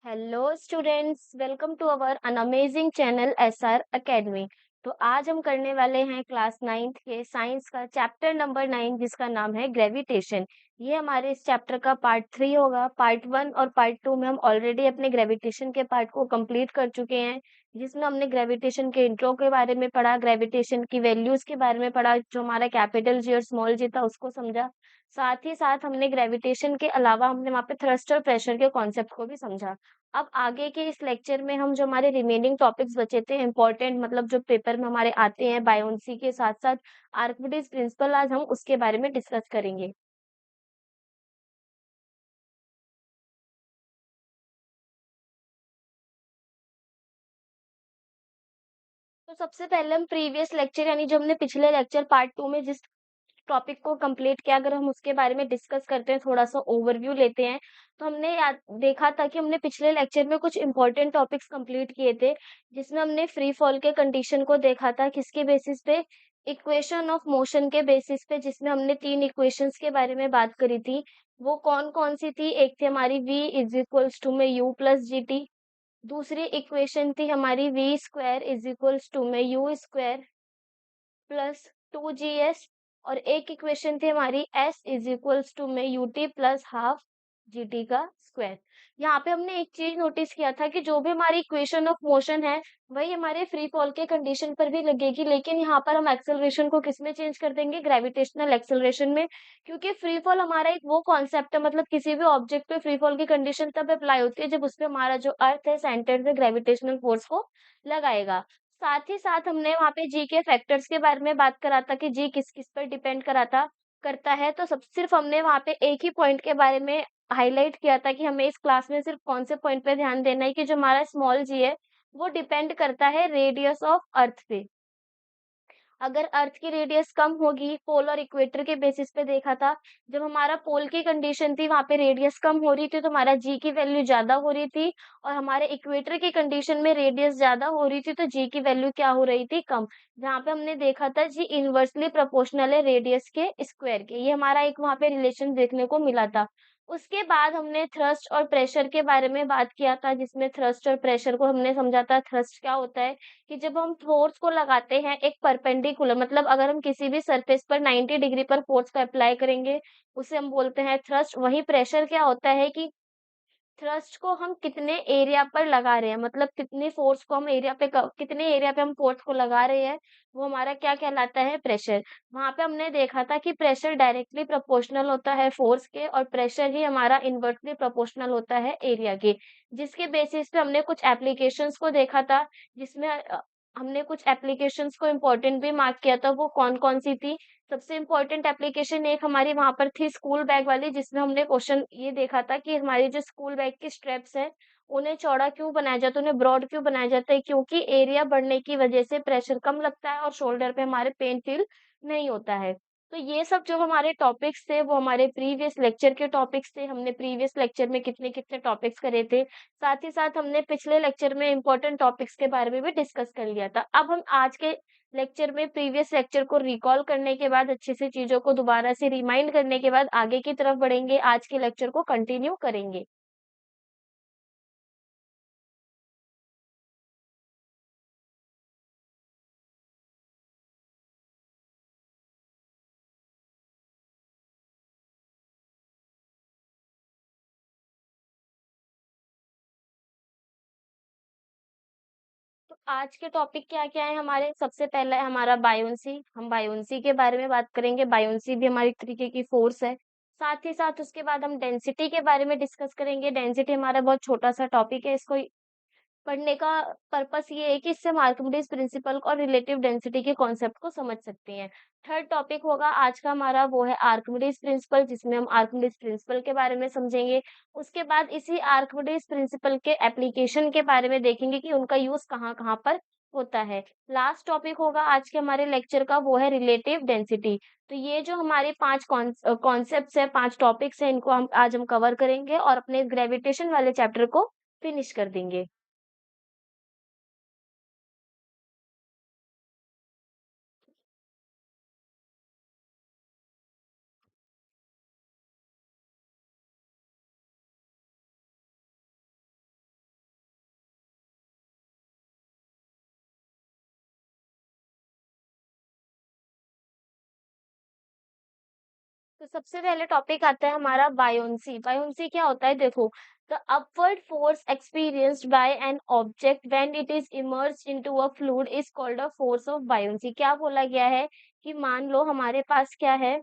Hello students, welcome to our an amazing channel SR academy. तो आज हम करने वाले हैं क्लास नाइन्थ के साइंस का चैप्टर नंबर 9, जिसका नाम है ग्रेविटेशन। ये हमारे इस चैप्टर का पार्ट 3 होगा। पार्ट 1 और पार्ट 2 में हम ऑलरेडी अपने ग्रेविटेशन के पार्ट को कंप्लीट कर चुके हैं, जिसमें हमने ग्रेविटेशन के इंट्रो के बारे में पढ़ा, ग्रेविटेशन की वैल्यूज के बारे में पढ़ा, जो हमारा कैपिटल जी और स्मॉल जी था उसको समझा। साथ ही साथ हमने ग्रेविटेशन के अलावा हमने वहाँ पे थ्रस्ट और प्रेशर के कॉन्सेप्ट को भी समझा। अब आगे के इस लेक्चर में हम जो हमारे रिमेनिंग टॉपिक्स बचे थे इम्पोर्टेंट, मतलब जो पेपर में हमारे आते हैं बायोन्सी के साथ साथ आर्किमिडीज प्रिंसिपल, आज हम उसके बारे में डिस्कस करेंगे। तो सबसे पहले हम प्रीवियस लेक्चर यानी जो हमने पिछले लेक्चर पार्ट 2 में जिस टॉपिक को कंप्लीट किया, अगर हम उसके बारे में डिस्कस करते हैं, थोड़ा सा ओवरव्यू लेते हैं, तो हमने याद देखा था कि हमने पिछले लेक्चर में कुछ इंपॉर्टेंट टॉपिक्स कंप्लीट किए थे, जिसमें हमने फ्री फॉल के कंडीशन को देखा था, किसके बेसिस पे, इक्वेशन ऑफ मोशन के बेसिस पे, जिसमें हमने तीन इक्वेशंस के बारे में बात करी थी। वो कौन कौन सी थी? एक थी हमारी v इज इक्वल्स टू में u प्लस जी टी। दूसरी इक्वेशन थी हमारी v square is equals to में u स्क्वायर प्लस 2gs। और एक इक्वेशन थी हमारी s इज इक्वल्स टू में ut प्लस हाफ gt का स्क्वायर। यहाँ पे हमने एक चीज नोटिस किया था कि जो भी हमारी इक्वेशन ऑफ मोशन है, वही हमारे फ्री फॉल के कंडीशन पर भी लगेगी, लेकिन यहाँ पर हम एक्सेलरेशन को किस में चेंज कर देंगे? ग्रेविटेशनल एक्सेलरेशन में। क्योंकि फ्री फॉल हमारा एक वो कॉन्सेप्ट है, मतलब किसी भी ऑब्जेक्ट पे फ्री फॉल की कंडीशन तब अप्लाई होती है जब उस पे हमारा जो अर्थ है सेंटर से ग्रेविटेशनल फोर्स को लगाएगा। साथ ही साथ हमने वहाँ पे जी के फैक्टर्स के बारे में बात करा था कि जी किस किस पर डिपेंड कराता करता है। तो सब सिर्फ हमने वहाँ पे एक ही पॉइंट के बारे में हाईलाइट किया था कि हमें इस क्लास में सिर्फ कौन से पॉइंट पे ध्यान देना है, कि जो हमारा स्मॉल जी है वो डिपेंड करता है रेडियस ऑफ अर्थ पे। अगर अर्थ की रेडियस कम होगी, पोल और इक्वेटर के बेसिस पे देखा था, जब हमारा पोल की कंडीशन थी वहां पे रेडियस कम हो रही थी तो हमारा जी की वैल्यू ज्यादा हो रही थी, और हमारे इक्वेटर की कंडीशन में रेडियस ज्यादा हो रही थी तो जी की वैल्यू क्या हो रही थी? कम। जहाँ पे हमने देखा था जी इनवर्सली प्रोपोर्शनल है रेडियस के स्क्वायर के, ये हमारा एक वहां पे रिलेशन देखने को मिला था। उसके बाद हमने थ्रस्ट और प्रेशर के बारे में बात किया था, जिसमें थ्रस्ट और प्रेशर को हमने समझा था। थ्रस्ट क्या होता है कि जब हम फोर्स को लगाते हैं एक परपेंडिकुलर, मतलब अगर हम किसी भी सरफेस पर 90 डिग्री पर फोर्स को अप्लाई करेंगे, उसे हम बोलते हैं थ्रस्ट। वही प्रेशर क्या होता है कि थ्रस्ट को हम कितने एरिया पर लगा रहे हैं, मतलब कितनी फोर्स को हम एरिया पे कितने एरिया पे हम फोर्स को लगा रहे हैं, वो हमारा क्या कहलाता है? प्रेशर। वहां पे हमने देखा था कि प्रेशर डायरेक्टली प्रोपोर्शनल होता है फोर्स के, और प्रेशर ही हमारा इनवर्सली प्रोपोर्शनल होता है एरिया के। जिसके बेसिस पे हमने कुछ एप्लीकेशंस को देखा था, जिसमें हमने कुछ एप्लीकेशंस को इम्पोर्टेंट भी मार्क किया था। वो कौन कौन सी थी? सबसे इम्पोर्टेंट एप्लीकेशन एक हमारी वहां पर थी स्कूल बैग वाली, जिसमें हमने क्वेश्चन ये देखा था कि हमारी जो स्कूल बैग की स्ट्रेप्स हैं, उन्हें चौड़ा क्यों बनाया जाता है, उन्हें ब्रॉड क्यों बनाया जाता है? क्योंकि एरिया बढ़ने की वजह से प्रेशर कम लगता है और शोल्डर पे हमारे पेन फील नहीं होता है। तो ये सब जो हमारे टॉपिक्स थे वो हमारे प्रीवियस लेक्चर के टॉपिक्स थे। हमने प्रीवियस लेक्चर में कितने कितने टॉपिक्स करे थे, साथ ही साथ हमने पिछले लेक्चर में इंपॉर्टेंट टॉपिक्स के बारे में भी डिस्कस कर लिया था। अब हम आज के लेक्चर में प्रीवियस लेक्चर को रिकॉल करने के बाद, अच्छे से चीजों को दोबारा से रिमाइंड करने के बाद आगे की तरफ बढ़ेंगे, आज के लेक्चर को कंटिन्यू करेंगे। तो आज के टॉपिक क्या क्या है हमारे? सबसे पहला है हमारा बायोन्सी। हम बायोन्सी के बारे में बात करेंगे। बायोन्सी भी हमारी एक तरीके की फोर्स है। साथ ही साथ उसके बाद हम डेंसिटी के बारे में डिस्कस करेंगे। डेंसिटी हमारा बहुत छोटा सा टॉपिक है, इसको पढ़ने का पर्पस ये है कि इससे हम आर्किमिडीज प्रिंसिपल और रिलेटिव डेंसिटी के कॉन्सेप्ट को समझ सकते हैं। थर्ड टॉपिक होगा आज का हमारा, वो है आर्किमिडीज प्रिंसिपल, जिसमें हम आर्किमिडीज प्रिंसिपल के बारे में समझेंगे। उसके बाद इसी आर्किमिडीज प्रिंसिपल के एप्लीकेशन के बारे में देखेंगे कि उनका यूज कहाँ कहाँ पर होता है। लास्ट टॉपिक होगा आज के हमारे लेक्चर का, वो है रिलेटिव डेंसिटी। तो ये जो हमारे पांच कॉन्सेप्ट्स है, पांच टॉपिक्स हैं, इनको हम आज कवर करेंगे और अपने ग्रेविटेशन वाले चैप्टर को फिनिश कर देंगे। तो सबसे पहले टॉपिक आता है हमारा बायोंसी। बायोंसी क्या होता है देखो, the upward force experienced by an object when it is immerged into a fluid is called a force of buoyancy. क्या बोला गया है कि मान लो हमारे पास क्या है,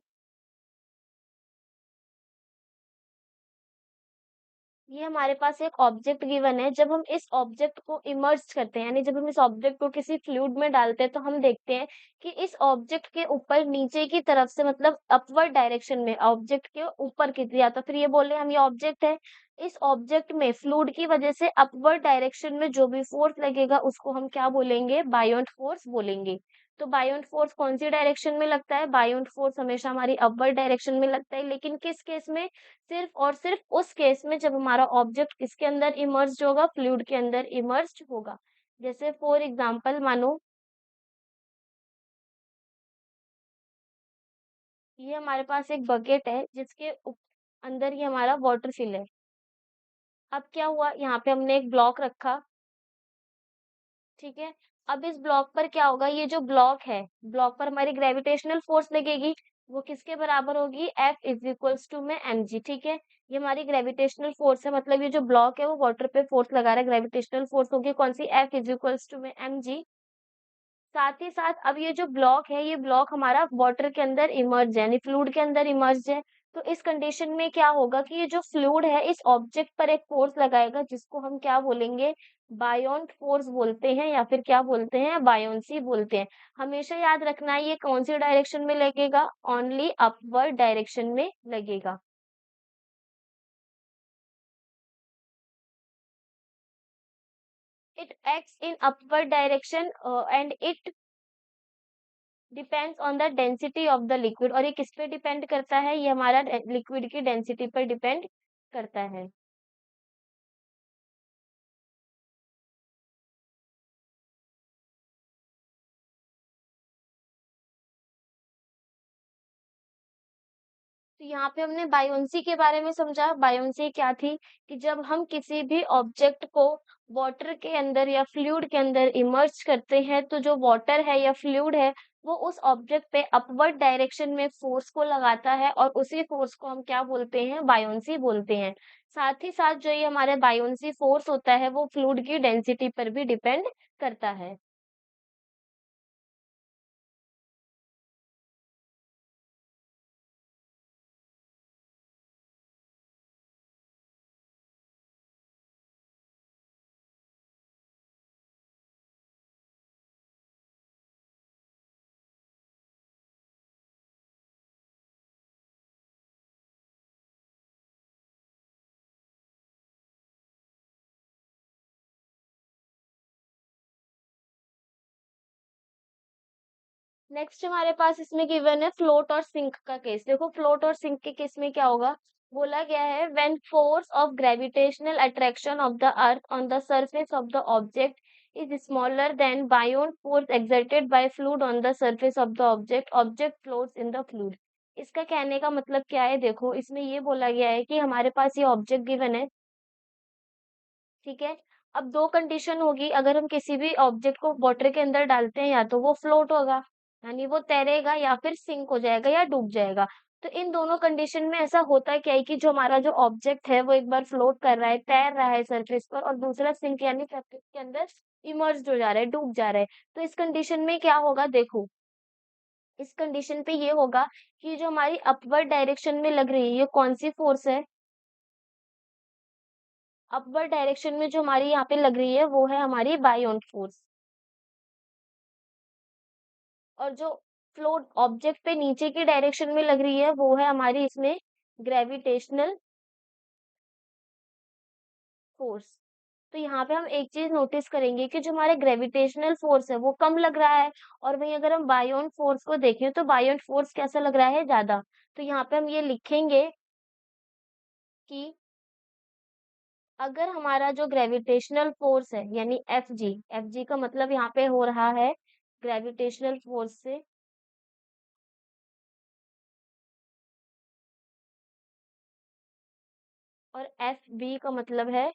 ये हमारे पास एक ऑब्जेक्ट गिवन है। जब हम इस ऑब्जेक्ट को इमर्ज करते हैं, यानी जब हम इस ऑब्जेक्ट को किसी फ्लूइड में डालते हैं, तो हम देखते हैं कि इस ऑब्जेक्ट के ऊपर नीचे की तरफ से, मतलब अपवर्ड डायरेक्शन में, ऑब्जेक्ट के ऊपर की, या तो फिर ये बोले हम ये ऑब्जेक्ट है, इस ऑब्जेक्ट में फ्लूइड की वजह से अपवर्ड डायरेक्शन में जो भी फोर्स लगेगा उसको हम क्या बोलेंगे, बायोंट फोर्स बोलेंगे। तो बायोंट फोर्स कौन सी डायरेक्शन में लगता है, बायोंट फोर्स हमेशा हमारी अपवर्ड डायरेक्शन में लगता है, लेकिन किस केस में, सिर्फ और सिर्फ उस केस में जब हमारा ऑब्जेक्ट किसके अंदर इमर्ज्ड होगा, फ्लूइड के अंदर इमर्ज्ड होगा। जैसे फॉर एग्जांपल मानो ये हमारे पास एक बकेट है जिसके अंदर ये हमारा वाटर फिल है। अब क्या हुआ, यहाँ पे हमने एक ब्लॉक रखा, ठीक है। अब इस ब्लॉक पर क्या होगा, ये जो ब्लॉक है, ब्लॉक पर हमारी ग्रेविटेशनल फोर्स लगेगी, वो किसके बराबर होगी, F इज इक्वल्स टू में mg, ठीक है। ये हमारी ग्रेविटेशनल फोर्स है, मतलब ये जो ब्लॉक है वो वाटर पे फोर्स लगा रहा है, ग्रेविटेशनल फोर्स होगी कौन सी, F इज इक्वल्स टू में mg। साथ ही साथ अब ये जो ब्लॉक है, ये ब्लॉक हमारा वाटर के अंदर इमर्ज है, यानी फ्लूइड के अंदर इमर्ज है। तो इस कंडीशन में क्या होगा कि ये जो फ्लूइड है इस ऑब्जेक्ट पर एक फोर्स लगाएगा, जिसको हम क्या बोलेंगे, बायोंट फोर्स बोलते हैं, या फिर क्या बोलते हैं, बायोंसी बोलते हैं। हमेशा याद रखना है ये कौन सी डायरेक्शन में लगेगा, ओनली अपवर्ड डायरेक्शन में लगेगा। It acts in upward direction and it depends on the density of the liquid. और ये किस पे डिपेंड करता है, ये हमारा लिक्विड की डेंसिटी पर डिपेंड करता है। तो यहाँ पे हमने बायोंसी के बारे में समझा। बायोंसी क्या थी कि जब हम किसी भी ऑब्जेक्ट को वाटर के अंदर या फ्लूइड के अंदर इमर्ज करते हैं, तो जो वाटर है या फ्लूइड है वो उस ऑब्जेक्ट पे अपवर्ड डायरेक्शन में फोर्स को लगाता है, और उसी फोर्स को हम क्या बोलते हैं, बायोंसी बोलते हैं। साथ ही साथ जो ये हमारे बायोंसी फोर्स होता है वो फ्लूइड की डेंसिटी पर भी डिपेंड करता है। नेक्स्ट हमारे पास इसमें गिवन है फ्लोट और सिंक का केस। देखो फ्लोट और सिंक के केस में क्या होगा, बोला गया है when force of gravitational attraction of the earth on the surface of the object is smaller than buoyant force exerted by fluid on the surface of the object, object floats in the fluid. इसका कहने का मतलब क्या है, देखो इसमें ये बोला गया है कि हमारे पास ये ऑब्जेक्ट गिवन है, ठीक है। अब दो कंडीशन होगी, अगर हम किसी भी ऑब्जेक्ट को वाटर के अंदर डालते हैं, या तो वो फ्लोट होगा, यानी वो तैरेगा, या फिर सिंक हो जाएगा या डूब जाएगा। तो इन दोनों कंडीशन में ऐसा होता क्या है कि जो हमारा जो ऑब्जेक्ट है वो एक बार फ्लोट कर रहा है, तैर रहा है सरफेस पर, और दूसरा सिंक यानी सरफेस के अंदर इमर्ज हो जा रहा है, डूब जा रहा है। तो इस कंडीशन में क्या होगा, देखो इस कंडीशन पे ये होगा कि जो हमारी अपवर्ड डायरेक्शन में लग रही है, ये कौन सी फोर्स है, अपवर्ड डायरेक्शन में जो हमारी यहाँ पे लग रही है वो है हमारी बायोंट फोर्स। और जो फ्लोट ऑब्जेक्ट पे नीचे की डायरेक्शन में लग रही है वो है हमारी इसमें ग्रेविटेशनल फोर्स। तो यहाँ पे हम एक चीज नोटिस करेंगे कि जो हमारे ग्रेविटेशनल फोर्स है वो कम लग रहा है, और वहीं अगर हम बायोंट फोर्स को देखें तो बायोंट फोर्स कैसा लग रहा है, ज्यादा। तो यहाँ पे हम ये लिखेंगे कि अगर हमारा जो ग्रेविटेशनल फोर्स है यानी एफ जी का मतलब यहाँ पे हो रहा है ग्रेविटेशनल फोर्स से, और एफ बी का मतलब है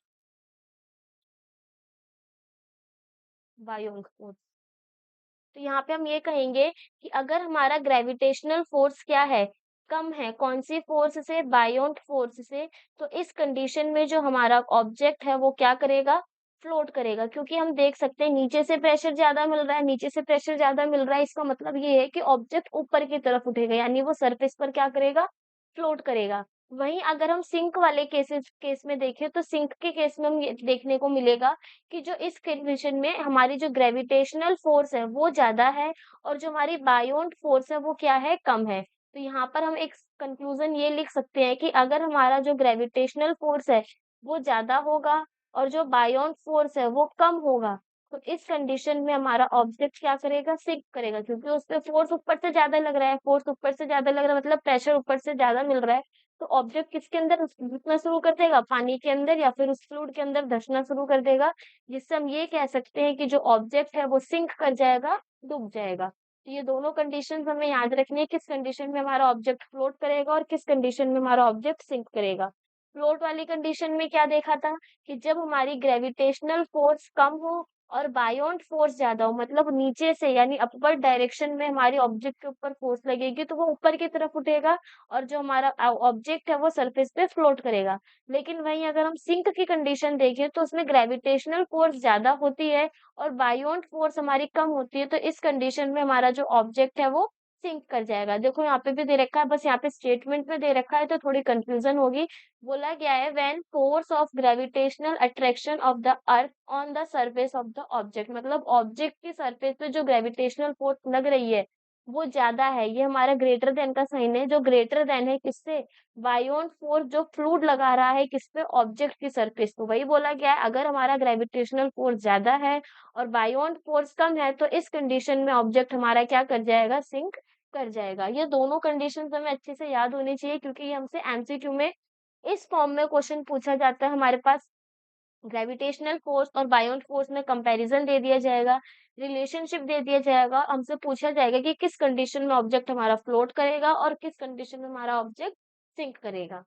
बायोंट फोर्स। तो यहाँ पे हम ये कहेंगे कि अगर हमारा ग्रेविटेशनल फोर्स क्या है, कम है, कौन सी फोर्स से? बायोंट फोर्स से। तो इस कंडीशन में जो हमारा ऑब्जेक्ट है वो क्या करेगा? फ्लोट करेगा, क्योंकि हम देख सकते हैं नीचे से प्रेशर ज्यादा मिल रहा है, नीचे से प्रेशर ज्यादा मिल रहा है, इसका मतलब ये है कि ऑब्जेक्ट ऊपर की तरफ उठेगा, यानी वो सरफेस पर क्या करेगा? फ्लोट करेगा। वहीं अगर हम सिंक वाले केस में देखें, तो सिंक के केस में हम ये देखने को मिलेगा कि जो इस कंडीशन में हमारी जो ग्रेविटेशनल फोर्स है वो ज्यादा है, और जो हमारी बायोंट फोर्स है वो क्या है? कम है। तो यहाँ पर हम एक कंक्लूजन ये लिख सकते हैं कि अगर हमारा जो ग्रेविटेशनल फोर्स है वो ज्यादा होगा और जो बायोंट फोर्स है वो कम होगा, तो इस कंडीशन में हमारा ऑब्जेक्ट क्या करेगा? सिंक करेगा, क्योंकि उस पे फोर्स ऊपर से ज्यादा लग रहा है, फोर्स ऊपर से ज्यादा लग रहा है मतलब प्रेशर ऊपर से ज्यादा मिल रहा है। तो ऑब्जेक्ट किसके अंदर धंसना शुरू कर देगा? पानी के अंदर या फिर उस फ्लूइड के अंदर धंसना शुरू कर देगा, जिससे हम ये कह सकते हैं कि जो ऑब्जेक्ट है वो सिंक कर जाएगा, डूब जाएगा। तो ये दोनों कंडीशंस हमें याद रखनी है, किस कंडीशन में हमारा ऑब्जेक्ट फ्लोट करेगा और किस कंडीशन में हमारा ऑब्जेक्ट सिंक करेगा। फ्लोट वाली कंडीशन में क्या देखा था कि जब हमारी ग्रेविटेशनल फोर्स कम हो और बायोंट फोर्स ज्यादा हो, मतलब नीचे से यानी अपवर्ड डायरेक्शन में हमारी ऑब्जेक्ट के ऊपर फोर्स लगेगी, तो वो ऊपर की तरफ उठेगा और जो हमारा ऑब्जेक्ट है वो सरफेस पे फ्लोट करेगा। लेकिन वहीं अगर हम सिंक की कंडीशन देखें तो उसमें ग्रेविटेशनल फोर्स ज्यादा होती है और बायोंट फोर्स हमारी कम होती है, तो इस कंडीशन में हमारा जो ऑब्जेक्ट है वो सिंक कर जाएगा। देखो यहाँ पे भी दे रखा है, बस यहाँ पे स्टेटमेंट में दे रखा है तो थोड़ी कंफ्यूजन होगी। बोला गया है when force of gravitational attraction of the earth on the surface of the object, मतलब ऑब्जेक्ट की सरफेस पे जो ग्रेविटेशनल फोर्स लग रही है वो ज्यादा है, ये हमारा ग्रेटर देन का साइन है, जो ग्रेटर देन है किससे? बायोंट फोर्स जो फ्लूइड लगा रहा है किस पे? ऑब्जेक्ट की सरफेस पे। वही बोला गया है अगर हमारा ग्रेविटेशनल फोर्स ज्यादा है और बायोंट फोर्स कम है, तो इस कंडीशन में ऑब्जेक्ट हमारा क्या कर जाएगा? सिंक कर जाएगा। ये दोनों कंडीशंस हमें अच्छे से याद होनी चाहिए, क्योंकि ये हमसे एमसीक्यू में इस फॉर्म में क्वेश्चन पूछा जाता है। हमारे पास ग्रेविटेशनल फोर्स और बायोंट फोर्स में कंपैरिजन दे दिया जाएगा, रिलेशनशिप दे दिया जाएगा, हमसे पूछा जाएगा कि किस कंडीशन में ऑब्जेक्ट हमारा फ्लोट करेगा और किस कंडीशन में हमारा ऑब्जेक्ट सिंक करेगा।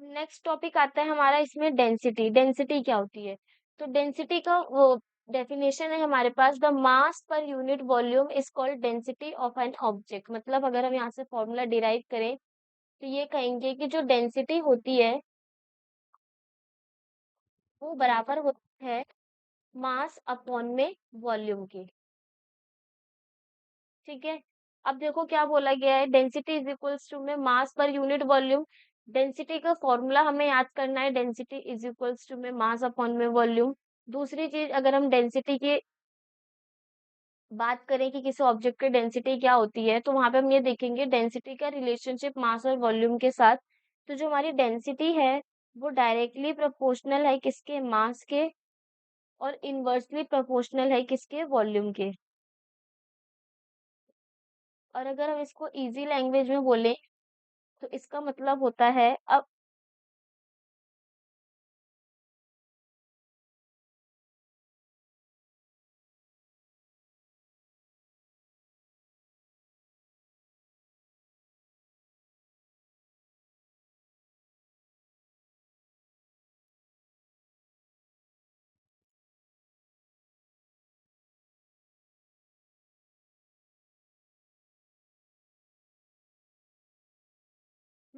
नेक्स्ट टॉपिक आता है हमारा इसमें डेंसिटी। डेंसिटी क्या होती है? तो डेंसिटी का वो डेफिनेशन है हमारे पास, the mass per unit volume is called density of an object. मतलब अगर हम यहाँ से फॉर्मूला डिराइव करें तो ये कहेंगे कि जो डेंसिटी होती है वो बराबर होती है मास अपॉन में वॉल्यूम के। ठीक है, अब देखो क्या बोला गया है, डेंसिटी इज इक्वल्स टू में मास पर यूनिट वॉल्यूम। डेंसिटी का फॉर्मूला हमें याद करना है, डेंसिटी इज इक्वल्स टू में मास अपॉन में वॉल्यूम। दूसरी चीज, अगर हम डेंसिटी की बात करें कि किसी ऑब्जेक्ट की डेंसिटी क्या होती है, तो वहां पे हम ये देखेंगे डेंसिटी का रिलेशनशिप मास और वॉल्यूम के साथ। तो जो हमारी डेंसिटी है वो डायरेक्टली प्रोपोर्शनल है किसके? मास के, और इनवर्सली प्रोपोर्शनल है किसके? वॉल्यूम के। और अगर हम इसको इजी लैंग्वेज में बोलें तो इसका मतलब होता है, अब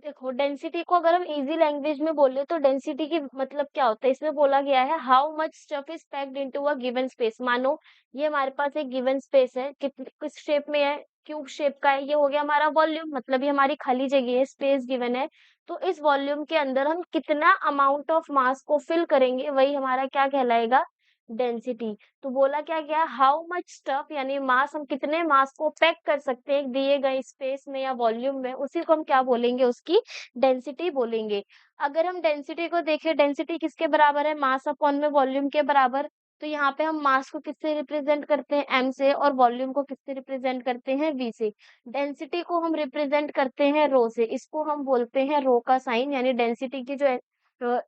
देखो डेंसिटी को अगर हम इजी लैंग्वेज में बोले तो डेंसिटी की मतलब क्या होता है, इसमें बोला गया है how much stuff is packed into a given space. मानो ये हमारे पास एक गिवन स्पेस है, किस शेप में है? क्यूब शेप का है, ये हो गया हमारा वॉल्यूम, मतलब ये हमारी खाली जगह है, स्पेस गिवन है। तो इस वॉल्यूम के अंदर हम कितना अमाउंट ऑफ मास को फिल करेंगे वही हमारा क्या कहलाएगा? डेंसिटी। तो बोला क्या गया, हाउ मच स्टफ यानी मास, हम कितने मास को पैक कर सकते हैं दिए गए स्पेस में या वॉल्यूम में, उसी को हम क्या बोलेंगे? उसकी डेंसिटी बोलेंगे। अगर हम डेंसिटी को देखें, डेंसिटी किसके बराबर है? मास अपॉन में वॉल्यूम के बराबर। तो यहाँ पे हम मास को किससे रिप्रेजेंट करते हैं? एम से, और वॉल्यूम को किससे रिप्रेजेंट करते हैं? वी से। डेंसिटी को हम रिप्रेजेंट करते हैं रो से, इसको हम बोलते हैं रो का साइन, यानी डेंसिटी की जो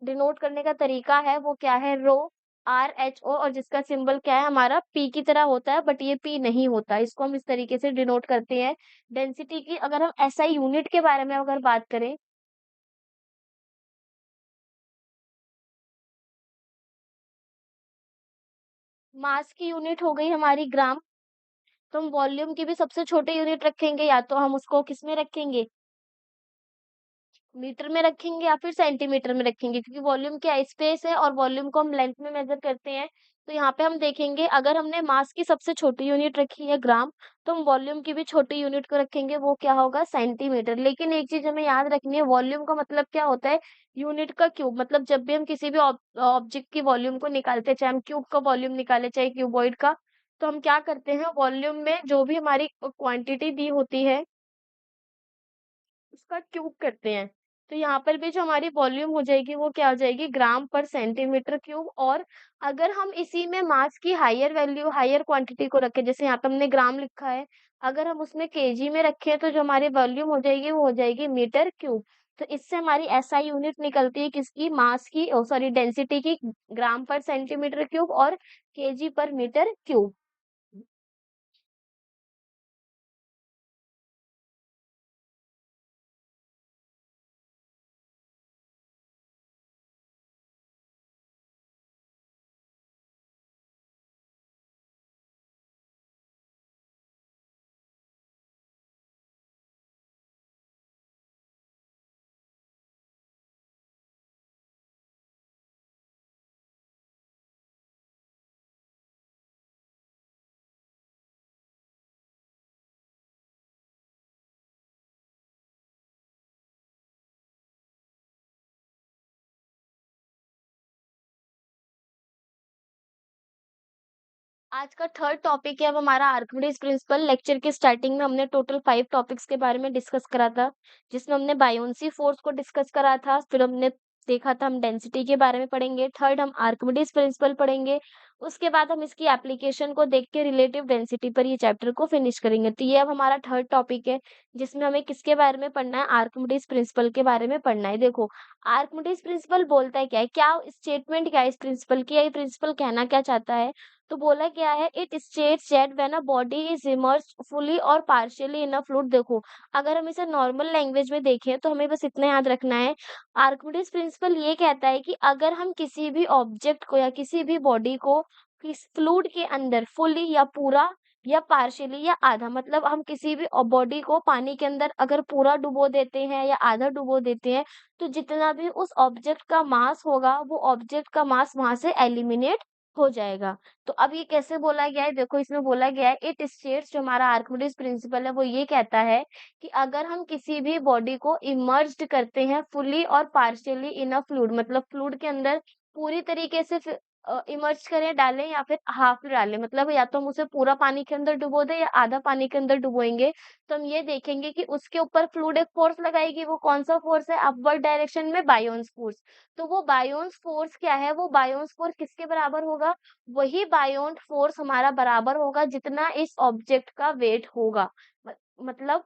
डिनोट करने का तरीका है वो क्या है? रो। RHO और जिसका सिंबल क्या है हमारा P की तरह होता है, बट ये P नहीं होता। इसको हम इस तरीके से डिनोट करते हैं। डेंसिटी की अगर हम SI यूनिट के बारे में अगर बात करें, मास की यूनिट हो गई हमारी ग्राम। तो हम वॉल्यूम की भी सबसे छोटी यूनिट रखेंगे, या तो हम उसको किसमें रखेंगे, मीटर में रखेंगे या फिर सेंटीमीटर में रखेंगे, क्योंकि वॉल्यूम क्या है, स्पेस है, और वॉल्यूम को हम लेंथ में मेजर करते हैं। तो यहाँ पे हम देखेंगे, अगर हमने मास की सबसे छोटी यूनिट रखी है ग्राम, तो हम वॉल्यूम की भी छोटी यूनिट को रखेंगे, वो क्या होगा, सेंटीमीटर। लेकिन एक चीज हमें याद रखनी है, वॉल्यूम का मतलब क्या होता है, यूनिट का क्यूब। मतलब जब भी हम किसी भी ऑब्जेक्ट की वॉल्यूम को निकालते हैं, चाहे हम क्यूब का वॉल्यूम निकाले चाहे क्यूबॉइड का, तो हम क्या करते हैं, वॉल्यूम में जो भी हमारी क्वांटिटी दी होती है उसका क्यूब करते हैं। तो यहाँ पर भी जो हमारी वॉल्यूम हो जाएगी वो क्या हो जाएगी, ग्राम पर सेंटीमीटर क्यूब। और अगर हम इसी में मास की हायर वैल्यू, हायर क्वांटिटी को रखें, जैसे यहाँ पे हमने ग्राम लिखा है, अगर हम उसमें केजी में रखें तो जो हमारी वॉल्यूम हो जाएगी वो हो जाएगी मीटर क्यूब। तो इससे हमारी एसआई यूनिट निकलती है किसकी, मास की, ओ सॉरी डेंसिटी की, ग्राम पर सेंटीमीटर क्यूब और केजी पर मीटर क्यूब। आज का थर्ड टॉपिक है अब हमारा आर्किमिडीज प्रिंसिपल। लेक्चर के स्टार्टिंग में हमने टोटल 5 टॉपिक्स के बारे में डिस्कस करा था, जिसमें हमने बायोन्सी फोर्स को डिस्कस करा था, फिर हमने देखा था हम डेंसिटी के बारे में पढ़ेंगे, थर्ड हम आर्किमिडीज प्रिंसिपल पढ़ेंगे, उसके बाद हम इसकी एप्लीकेशन को देख के रिलेटिव डेंसिटी पर ये चैप्टर को फिनिश करेंगे। तो ये अब हमारा थर्ड टॉपिक है, जिसमें हमें किसके बारे में पढ़ना है, आर्किमिडीज प्रिंसिपल के बारे में पढ़ना है। देखो, आर्किमिडीज प्रिंसिपल बोलता है क्या है, क्या स्टेटमेंट क्या है इस प्रिंसिपल की, या ये प्रिंसिपल कहना क्या चाहता है। तो बोला क्या है, it states that when a body is immersed fully और पार्शियली इन अ फ्लूइड। देखो, अगर हम इसे नॉर्मल लैंग्वेज में देखें तो हमें बस इतना याद रखना है, आर्किमिडीज प्रिंसिपल ये कहता है कि अगर हम किसी भी ऑब्जेक्ट को या किसी भी बॉडी को किस फ्लूइड के अंदर फुली या पूरा या पार्शियली या आधा, मतलब हम किसी भी बॉडी को पानी के अंदर अगर पूरा डुबो देते हैं या आधा डुबो देते हैं, तो जितना भी उस ऑब्जेक्ट का मास होगा वो ऑब्जेक्ट का मास वहां से एलिमिनेट हो जाएगा। तो अब ये कैसे बोला गया है, देखो इसमें बोला गया है, इट स्टेट्स, जो हमारा आर्किमिडीज प्रिंसिपल है वो ये कहता है कि अगर हम किसी भी बॉडी को इमर्ज्ड करते हैं फुली और पार्शियली इन अ फ्लूइड, मतलब फ्लूइड के अंदर पूरी तरीके से इमर्ज करें, डालें या फिर हाफ डालें, मतलब या तो हम उसे पूरा पानी के अंदर डुबो दें या आधा पानी के अंदर डुबोएंगे, तो हम ये देखेंगे कि उसके ऊपर फ्लूइड एक फोर्स लगाएगी। वो कौन सा फोर्स है, अपवर्ड डायरेक्शन में बायोन्स फोर्स। तो वो बायोन्स फोर्स क्या है, वो बायोन्स फोर्स किसके बराबर होगा, वही बायोन फोर्स हमारा बराबर होगा जितना इस ऑब्जेक्ट का वेट होगा। मतलब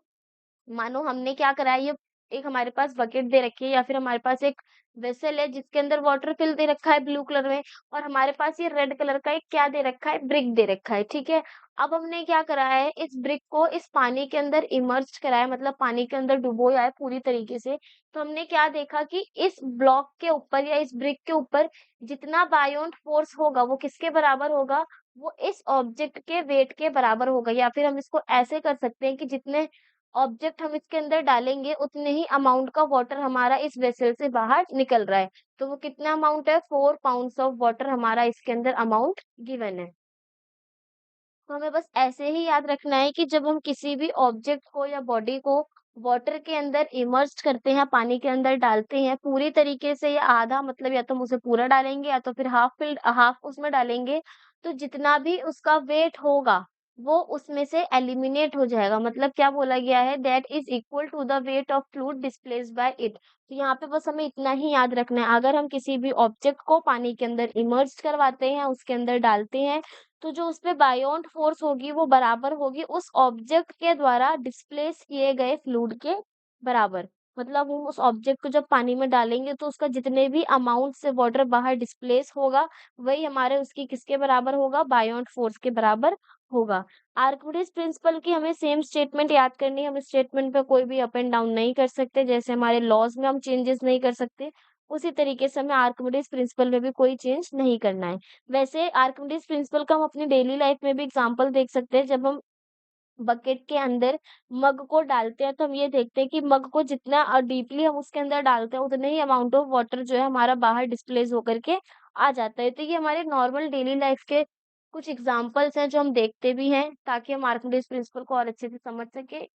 मानो हमने क्या करा है, ये एक हमारे पास बकेट दे रखी है या फिर हमारे पास एक वेसल है जिसके अंदर वाटर फिल दे रखा है ब्लू कलर में, और हमारे पास ये रेड कलर का एक क्या दे रखा है, ब्रिक दे रखा है, ठीक है। अब हमने क्या करा है, इस ब्रिक को इस पानी के अंदर इमर्ज करा है, मतलब पानी के अंदर डुबोया है पूरी तरीके से। तो हमने क्या देखा कि इस ब्लॉक के ऊपर या इस ब्रिक के ऊपर जितना बायोन फोर्स होगा वो किसके बराबर होगा, वो इस ऑब्जेक्ट के वेट के बराबर होगा। या फिर हम इसको ऐसे कर सकते हैं कि जितने ऑब्जेक्ट हम इसके अंदर डालेंगे उतने ही अमाउंट का वाटर हमारा इस वेसल से बाहर निकल रहा है। तो वो कितना अमाउंट है, 4 पाउंड्स ऑफ वाटर हमारा इसके अंदर अमाउंट गिवन है। तो हमें बस ऐसे ही याद रखना है कि जब हम किसी भी ऑब्जेक्ट को या बॉडी को वाटर के अंदर इमर्ज करते हैं, पानी के अंदर डालते हैं पूरी तरीके से या आधा, मतलब या तो हम उसे पूरा डालेंगे या तो फिर हाफ फिल्ड हाफ उसमें डालेंगे, तो जितना भी उसका वेट होगा वो उसमें से एलिमिनेट हो जाएगा। मतलब क्या बोला गया है, that is equal to the weight of fluid displaced by it. तो यहाँ पे बस हमें इतना ही याद रखना है, अगर हम किसी भी ऑब्जेक्ट को पानी के अंदर इमर्ज करवाते हैं, उसके अंदर डालते हैं, तो जो उसपे बायोंट फोर्स होगी वो बराबर होगी उस ऑब्जेक्ट के द्वारा डिस्प्लेस किए गए फ्लूइड के बराबर। मतलब हम उस ऑब्जेक्ट को जब पानी में डालेंगे तो उसका जितने भी अमाउंट से वाटर बाहर डिस्प्लेस होगा, वही हमारे उसकी किसके बराबर होगा? बायोंट फोर्स के बराबर होगा। आर्किमिडीज प्रिंसिपल की हमें सेम स्टेटमेंट याद करनी है, हम इस स्टेटमेंट पे कोई भी अप एंड डाउन नहीं कर सकते, जैसे हमारे लॉज में हम चेंजेस नहीं कर सकते, उसी तरीके से हमें आर्किमिडीज प्रिंसिपल में भी कोई चेंज नहीं करना है। वैसे आर्किमिडीज प्रिंसिपल का हम अपनी डेली लाइफ में भी एग्जांपल देख सकते हैं, जब हम बकेट के अंदर मग को डालते हैं, तो हम ये देखते हैं कि मग को जितना डीपली हम उसके अंदर डालते हैं, उतने ही अमाउंट ऑफ वाटर जो है हमारा बाहर डिस्प्लेस होकर के आ जाता है। तो ये हमारे नॉर्मल डेली लाइफ के कुछ एग्जांपल्स हैं जो हम देखते भी हैं, ताकि हम आर्किमिडीज प्रिंसिपल को और अच्छे से समझ सके।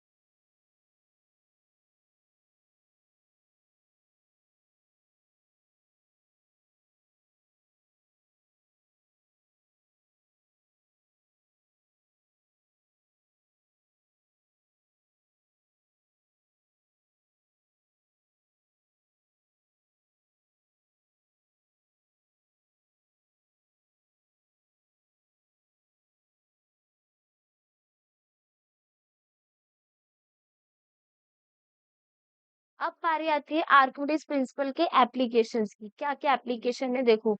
अब बारी आती है आर्किमिडीज प्रिंसिपल के एप्लीकेशंस की। क्या क्या एप्लीकेशन है देखो,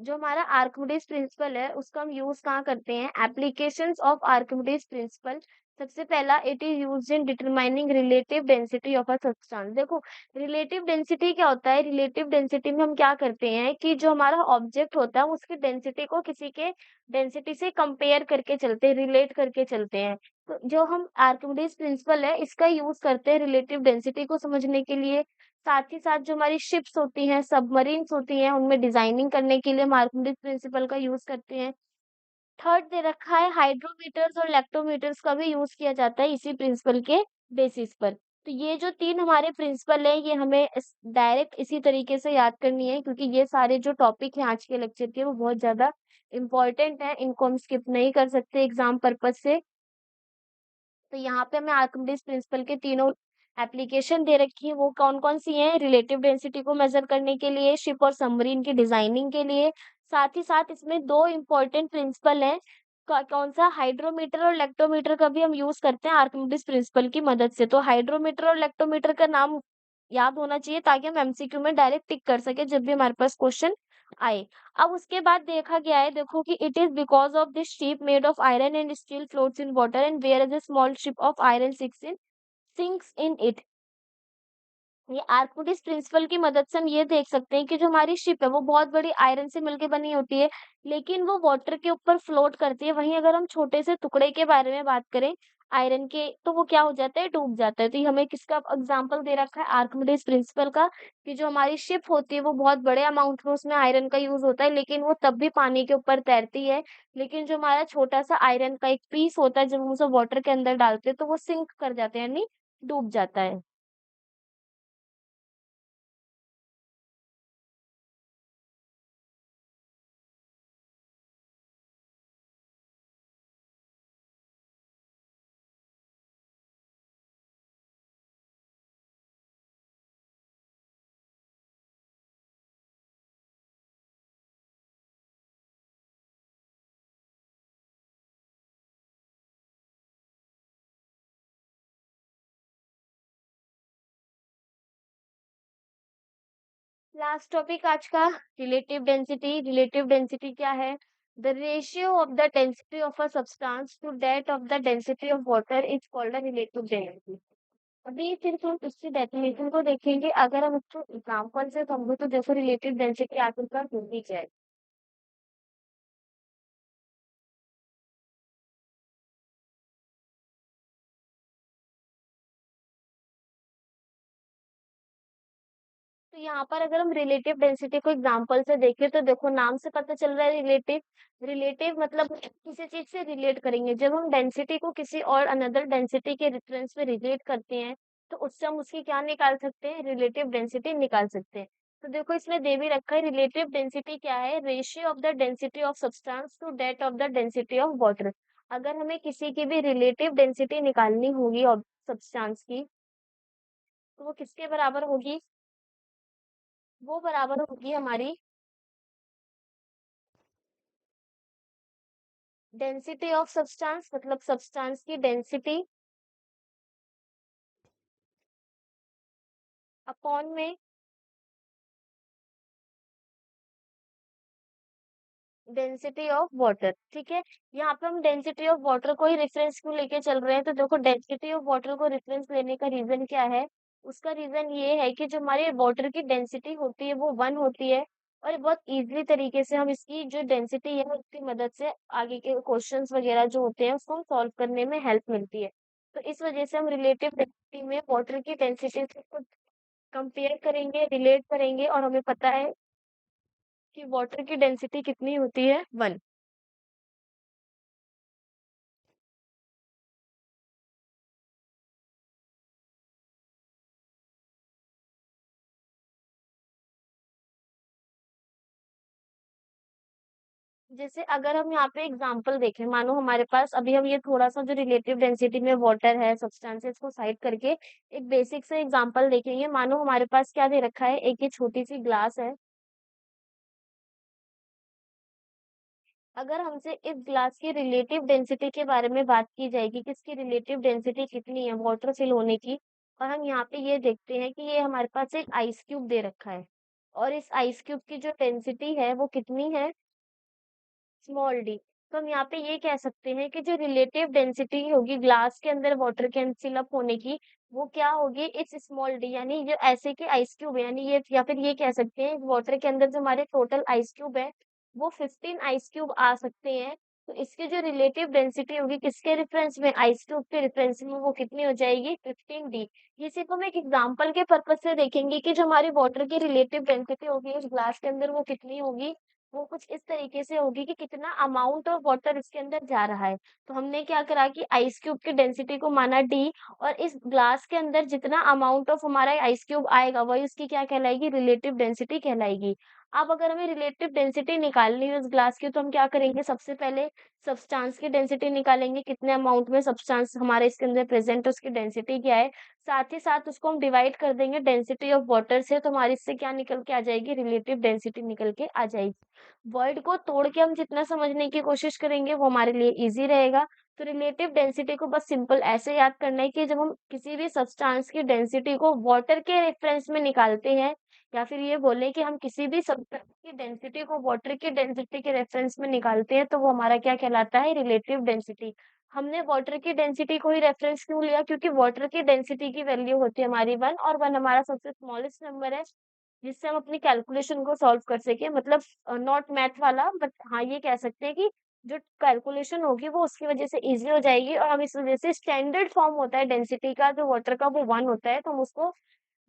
जो हमारा आर्किमिडीज प्रिंसिपल है उसका हम यूज कहाँ करते हैं? Applications of Archimedes principal. सबसे पहला, it is used in determining relative density of a substance. देखो, रिलेटिव डेंसिटी क्या होता है? रिलेटिव डेंसिटी में हम क्या करते हैं कि जो हमारा ऑब्जेक्ट होता है उसकी डेंसिटी को किसी के डेंसिटी से कंपेयर करके चलते हैं, रिलेट करके चलते हैं। तो जो हम आर्किमिडीज प्रिंसिपल है इसका यूज करते हैं रिलेटिव डेंसिटी को समझने के लिए। साथ ही साथ जो हमारी शिप्स होती हैं, सबमरीन्स होती हैं, उनमें डिजाइनिंग करने के लिए हम आर्किमिडीज प्रिंसिपल का यूज करते हैं। थर्ड दे रखा है, हाइड्रोमीटर्स और इलेक्ट्रोमीटर्स का भी यूज किया जाता है इसी प्रिंसिपल के बेसिस पर। तो ये जो तीन हमारे प्रिंसिपल हैं, ये हमें डायरेक्ट इसी तरीके से याद करनी है, क्योंकि ये सारे जो टॉपिक हैं आज के लेक्चर के वो बहुत ज्यादा इंपॉर्टेंट है, इनको हम स्किप नहीं कर सकते एग्जाम पर्पज से। तो यहाँ पे हमें आर्किमिडीज प्रिंसिपल के तीनों एप्लीकेशन दे रखी है, वो कौन कौन सी हैं? रिलेटिव डेंसिटी को मेजर करने के लिए, शिप और सबमरीन की डिजाइनिंग के लिए। साथ ही साथ इसमें दो इम्पोर्टेंट प्रिंसिपल हैं, कौन सा? हाइड्रोमीटर और इलेक्ट्रोमीटर का भी हम यूज करते हैं आर्किमिडीज प्रिंसिपल की मदद से। तो हाइड्रोमीटर और इलेक्ट्रोमीटर का नाम याद होना चाहिए, ताकि हम एमसीक्यू में डायरेक्ट टिक कर सके जब भी हमारे पास क्वेश्चन आए। अब उसके बाद देखा गया है, देखो कि it is because of this ship made of iron and steel floats in water and where as a small ship of iron sinks in it। ये आर्किमिडीज प्रिंसिपल की मदद से हम ये देख सकते हैं कि जो हमारी शिप है वो बहुत बड़ी आयरन से मिलकर बनी होती है, लेकिन वो वाटर के ऊपर फ्लोट करती है। वहीं अगर हम छोटे से टुकड़े के बारे में बात करें आयरन के, तो वो क्या हो जाता है? डूब जाता है। तो ये हमें किसका एग्जाम्पल दे रखा है? आर्किमिडीज प्रिंसिपल का, कि जो हमारी शिप होती है वो बहुत बड़े अमाउंट में उसमें आयरन का यूज होता है, लेकिन वो तब भी पानी के ऊपर तैरती है। लेकिन जो हमारा छोटा सा आयरन का एक पीस होता है, जब हम उसे वाटर के अंदर डालते हैं तो वो सिंक कर जाते हैं, यानी डूब जाता है। लास्ट टॉपिक आज का, रिलेटिव डेंसिटी। रिलेटिव डेंसिटी क्या है? The ratio of the density of a substance to that of the density of water is called a relative density. अभी सिर्फ हम इसकी डेफिनेशन को देखेंगे, अगर हम इसको एग्जाम्पल से समझो तो देखो रिलेटिव डेंसिटी आखिरकार होती क्या है। तो यहाँ पर अगर हम रिलेटिव डेंसिटी को एग्जांपल से देखें तो देखो नाम से पता चल रहा है रिलेटिव। रिलेटिव मतलब किसी चीज से रिलेट करेंगे, जब हम डेंसिटी को किसी और अनदर डेंसिटी के रेफरेंस में रिलेट करते हैं तो उससे हम उसकी क्या निकाल सकते हैं? रिलेटिव डेंसिटी निकाल सकते हैं। तो देखो इसमें दे भी रखा है, रिलेटिव डेंसिटी क्या है? Ratio of the density of substance to that of the density of water. अगर हमें किसी की भी रिलेटिव डेंसिटी निकालनी होगी सब्सटेंस की, तो वो किसके बराबर होगी? वो बराबर होगी हमारी डेंसिटी ऑफ सब्सटेंस, मतलब सब्सटेंस की डेंसिटी अपॉन में डेंसिटी ऑफ वाटर, ठीक है। यहाँ पे हम डेंसिटी ऑफ वाटर को ही रेफरेंस क्यों लेके चल रहे हैं, तो देखो डेंसिटी ऑफ वाटर को रेफरेंस लेने का रीजन क्या है। उसका रीजन ये है कि जो हमारी वाटर की डेंसिटी होती है वो 1 होती है, और बहुत इजीली तरीके से हम इसकी जो डेंसिटी है उसकी मदद से आगे के क्वेश्चंस वगैरह जो होते हैं उसको हम सॉल्व करने में हेल्प मिलती है। तो इस वजह से हम रिलेटिव डेंसिटी में वाटर की डेंसिटी से कंपेयर करेंगे, रिलेट करेंगे, और हमें पता है कि वाटर की डेंसिटी कितनी होती है, 1। जैसे अगर हम यहाँ पे एग्जांपल देखें, मानो हमारे पास अभी हम ये थोड़ा सा जो रिलेटिव डेंसिटी में वाटर है सब्सटेंसेस को साइड करके एक बेसिक से एग्जांपल देखेंगे। मानो हमारे पास क्या दे रखा है, एक ये छोटी सी ग्लास है। अगर हमसे इस ग्लास की रिलेटिव डेंसिटी के बारे में बात की जाएगी कि इसकी रिलेटिव डेंसिटी कितनी है वाटर फिल होने की, और हम यहाँ पे ये देखते हैं कि ये हमारे पास एक आइस क्यूब दे रखा है, और इस आइस क्यूब की जो डेंसिटी है वो कितनी है, स्मॉल डी। तो हम यहाँ पे ये कह सकते हैं कि जो रिलेटिव डेंसिटी होगी ग्लास के अंदर वाटर के फिलअप होने की, वो क्या होगी, इट्स स्मॉल डी। यानी जो ऐसे के आइस क्यूब है, यानी ये, या फिर ये कह सकते हैं वाटर के अंदर जो हमारे टोटल आइस क्यूब है वो 15 आइस क्यूब आ सकते हैं। तो इसकी जो रिलेटिव डेंसिटी होगी किसके रेफरेंस में, आइस क्यूब के रेफरेंस में, वो कितनी हो जाएगी, 15 डी। ये सिर्फ हम एक एग्जाम्पल के पर्पज से देखेंगे कि जो हमारी वाटर की रिलेटिव डेंसिटी होगी उस ग्लास के अंदर वो कितनी होगी। वो कुछ इस तरीके से होगी कि कितना अमाउंट ऑफ वाटर इसके अंदर जा रहा है। तो हमने क्या करा कि आइस क्यूब की डेंसिटी को माना डी, और इस ग्लास के अंदर जितना अमाउंट ऑफ हमारा आइस क्यूब आएगा वही उसकी क्या कहलाएगी, रिलेटिव डेंसिटी कहलाएगी। अब अगर हमें रिलेटिव डेंसिटी निकालनी है उस ग्लास की, तो हम क्या करेंगे, सबसे पहले सब्सटेंस की डेंसिटी निकालेंगे, कितने अमाउंट में सब्सटेंस हमारे इसके अंदर प्रेजेंट है उसकी डेंसिटी क्या है। साथ ही साथ उसको हम डिवाइड कर देंगे डेंसिटी ऑफ वाटर से, तो हमारी इससे क्या निकल के आ जाएगी, रिलेटिव डेंसिटी निकल के आ जाएगी। वर्ड को तोड़ के हम जितना समझने की कोशिश करेंगे वो हमारे लिए इजी रहेगा। तो रिलेटिव डेंसिटी को बस सिंपल ऐसे याद करना है कि जब हम किसी भी सब्सटेंस की डेंसिटी को वाटर के रेफरेंस में निकालते हैं, या फिर ये बोले कि हम किसी भी सब्सटेंस की डेंसिटी को वाटर की डेंसिटी के रेफरेंस में निकालते हैं, तो वो हमारा क्या कहलाता है, रिलेटिव डेंसिटी। हमने वाटर की डेंसिटी को ही रेफरेंस क्यों लिया, क्योंकि वाटर की डेंसिटी की वैल्यू होती है हमारी 1, और 1 हमारा सबसे स्मॉलेस्ट नंबर है जिससे हम अपनी कैलकुलेशन को सॉल्व कर सके। मतलब नॉट मैथ वाला, बट हाँ ये कह सकते हैं कि जो कैलकुलेशन होगी वो उसकी वजह से इजी हो जाएगी, और हम इस वजह से स्टैंडर्ड फॉर्म होता है डेंसिटी का जो वाटर का वो 1 होता है, तो हम उसको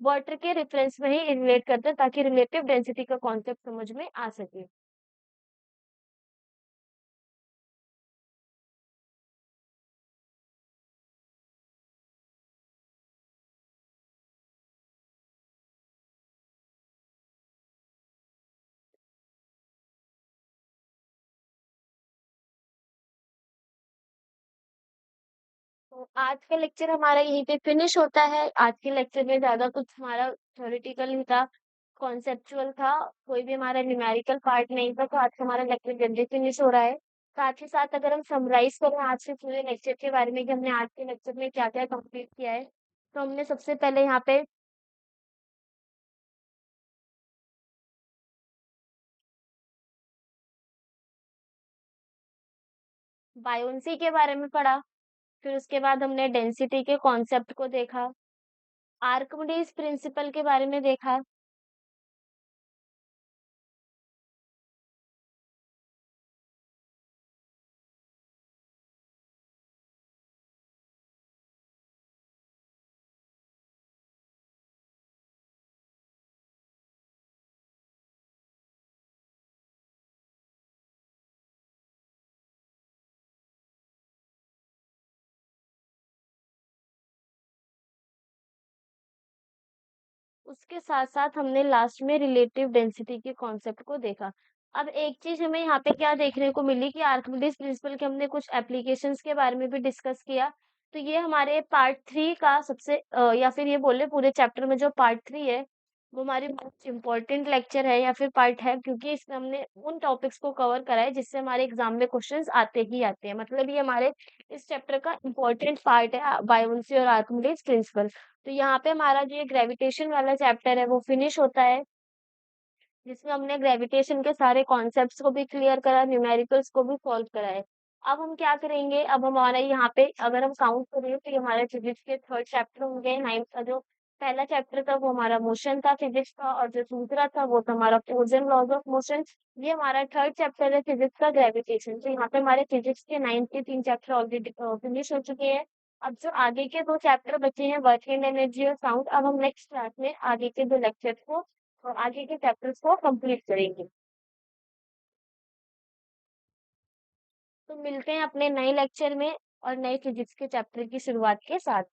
वाटर के रेफरेंस में ही रिलेट करते हैं ताकि रिलेटिव डेंसिटी का कॉन्सेप्ट समझ में आ सके। तो आज का लेक्चर हमारा यहीं पे फिनिश होता है। आज के लेक्चर में ज्यादा कुछ हमारा थ्योरेटिकल नहीं था, कॉन्सेप्चुअल था, कोई भी हमारा न्यूमेरिकल पार्ट नहीं था, तो आज का हमारा लेक्चर जल्दी फिनिश हो रहा है। साथ ही साथ अगर हम समराइज करें आज के पूरे लेक्चर के बारे में कि हमने आज के लेक्चर में क्या क्या कंप्लीट किया है, तो हमने सबसे पहले यहाँ पे बायोन्सी के बारे में पढ़ा, फिर उसके बाद हमने डेंसिटी के कॉन्सेप्ट को देखा, आर्किमिडीज प्रिंसिपल के बारे में देखा। उसके साथ साथ हमने लास्ट में रिलेटिव डेंसिटी के कॉन्सेप्ट को देखा। अब एक चीज हमें यहाँ पे क्या देखने को मिली कि आर्किमिडीज प्रिंसिपल के हमने कुछ एप्लीकेशंस के बारे में भी डिस्कस किया। तो ये हमारे पार्ट 3 का सबसे या फिर ये बोले पूरे चैप्टर में जो पार्ट 3 है वो हमारी मोस्ट इम्पोर्टेंट लेक्चर है या फिर पार्ट है, क्योंकि इसमें हमने उन टॉपिक्स को कवर करा है जिससे हमारे एग्जाम में क्वेश्चंस आते ही आते हैं। मतलब ये हमारे इस चैप्टर का इम्पोर्टेंट पार्ट है, बायोन्सी और आर्किमिडीज प्रिंसिपल। तो यहाँ पे हमारा जो ये ग्रेविटेशन वाला चैप्टर है वो फिनिश होता है, जिसमें हमने ग्रेविटेशन के सारे कॉन्सेप्ट्स को भी क्लियर करा, न्यूमेरिकल्स को भी सॉल्व करा है। अब हम क्या करेंगे, अब हमारा यहाँ पे अगर हम काउंट करें तो ये हमारे फिजिक्स के थर्ड चैप्टर होंगे। नाइन्थ का जो पहला चैप्टर था वो हमारा मोशन था फिजिक्स का, और जो दूसरा था वो था हमारा force and laws of motion. ये हमारा थर्ड चैप्टर है फिजिक्स का ग्रेविटेशन। तो यहाँ पे हमारे फिजिक्स के नाइन्थ के 3 चैप्टर ऑलरेडी फिनिश हो चुके हैं। अब जो आगे के 2 चैप्टर बचे हैं, वर्किंग एनर्जी और साउंड, अब हम नेक्स्ट क्लास में आगे के 2 लेक्चर को और आगे के चैप्टर्स को कंप्लीट करेंगे। तो मिलते हैं अपने नए लेक्चर में और नए फिजिक्स के चैप्टर की शुरुआत के साथ।